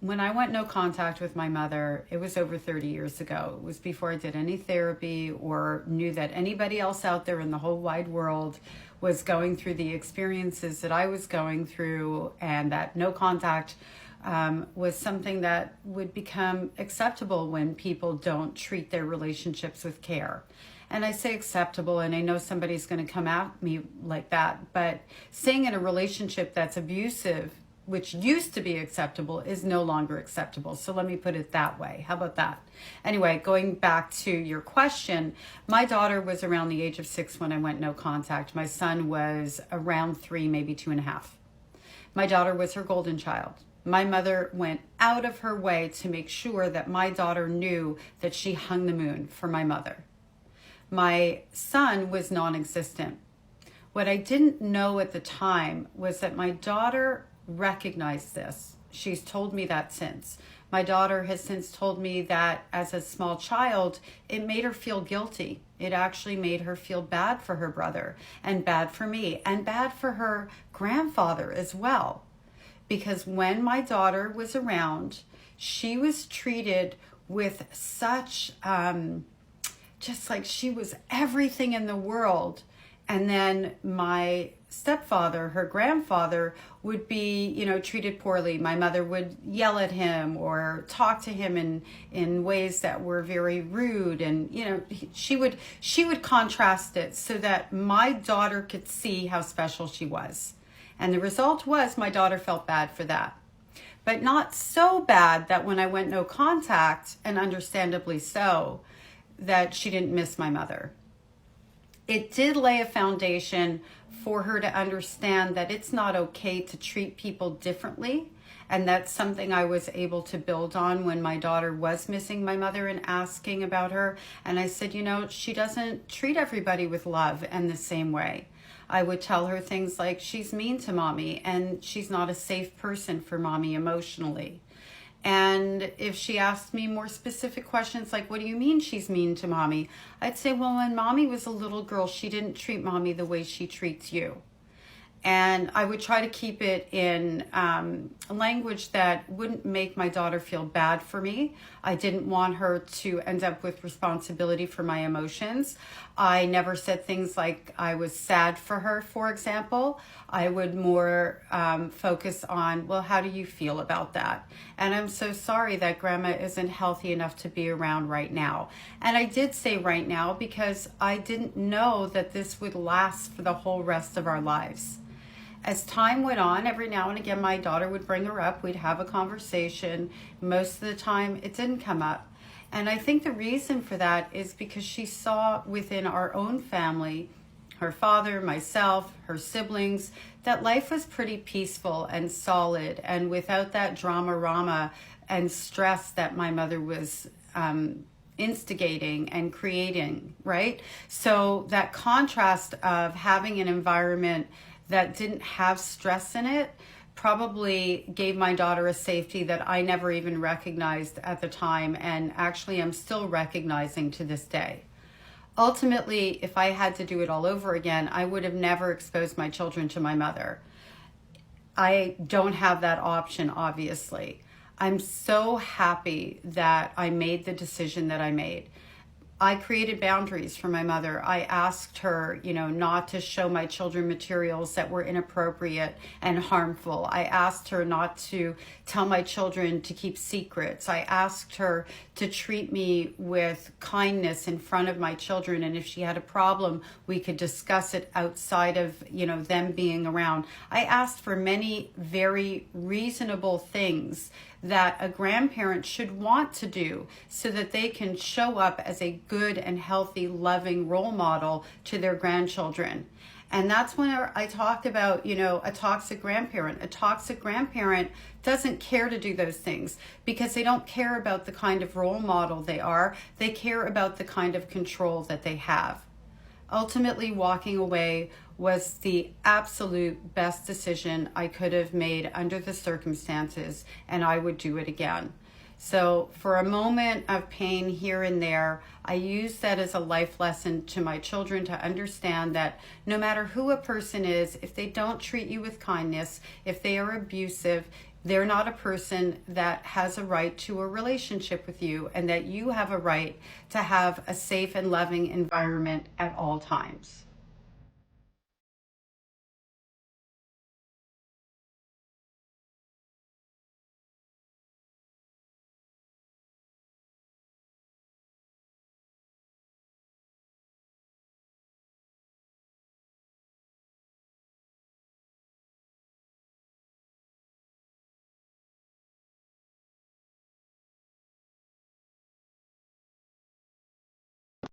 when I went no contact with my mother, it was over 30 years ago. It was before I did any therapy or knew that anybody else out there in the whole wide world was going through the experiences that I was going through, and that no contact was something that would become acceptable when people don't treat their relationships with care. And I say acceptable, and I know somebody's going to come at me like that, but saying in a relationship that's abusive, which used to be acceptable, is no longer acceptable. So let me put it that way. How about that? Anyway, going back to your question, my daughter was around the age of 6 when I went no contact. My son was around 3, maybe 2.5. My daughter was her golden child. My mother went out of her way to make sure that my daughter knew that she hung the moon for my mother. My son was non-existent. What I didn't know at the time was that my daughter recognized this. She's told me that since. My daughter has since told me that as a small child, it made her feel guilty. It actually made her feel bad for her brother, and bad for me, and bad for her grandfather as well. Because when my daughter was around, she was treated with such, just like she was everything in the world. And then my stepfather, her grandfather, would be, treated poorly. My mother would yell at him or talk to him in ways that were very rude. And, she would contrast it so that my daughter could see how special she was. And the result was my daughter felt bad for that. But not so bad that when I went no contact, and understandably so, that she didn't miss my mother. It did lay a foundation for her to understand that it's not okay to treat people differently. And that's something I was able to build on when my daughter was missing my mother and asking about her. And I said, she doesn't treat everybody with love and the same way. I would tell her things like, she's mean to mommy and she's not a safe person for mommy emotionally. And if she asked me more specific questions like, what do you mean she's mean to mommy? I'd say, well, when mommy was a little girl, she didn't treat mommy the way she treats you. And I would try to keep it in language that wouldn't make my daughter feel bad for me. I didn't want her to end up with responsibility for my emotions. I never said things like I was sad for her, for example. I would more focus on, well, how do you feel about that? And I'm so sorry that grandma isn't healthy enough to be around right now. And I did say right now because I didn't know that this would last for the whole rest of our lives. As time went on, every now and again, my daughter would bring her up. We'd have a conversation. Most of the time, it didn't come up. And I think the reason for that is because she saw within our own family, her father, myself, her siblings, that life was pretty peaceful and solid and without that drama and stress that my mother was instigating and creating, right? So that contrast of having an environment that didn't have stress in it probably gave my daughter a safety that I never even recognized at the time, and actually I'm still recognizing to this day. Ultimately, if I had to do it all over again, I would have never exposed my children to my mother. I don't have that option, obviously. I'm so happy that I made the decision that I made. I created boundaries for my mother. I asked her, not to show my children materials that were inappropriate and harmful. I asked her not to tell my children to keep secrets. I asked her to treat me with kindness in front of my children. And if she had a problem, we could discuss it outside of, them being around. I asked for many very reasonable things that a grandparent should want to do so that they can show up as a good and healthy, loving role model to their grandchildren. And that's when I talked about, a toxic grandparent. A toxic grandparent doesn't care to do those things because they don't care about the kind of role model they are. They care about the kind of control that they have. Ultimately, walking away was the absolute best decision I could have made under the circumstances, and I would do it again. So for a moment of pain here and there, I use that as a life lesson to my children to understand that no matter who a person is, if they don't treat you with kindness, if they are abusive, They're not a person that has a right to a relationship with you, and that you have a right to have a safe and loving environment at all times.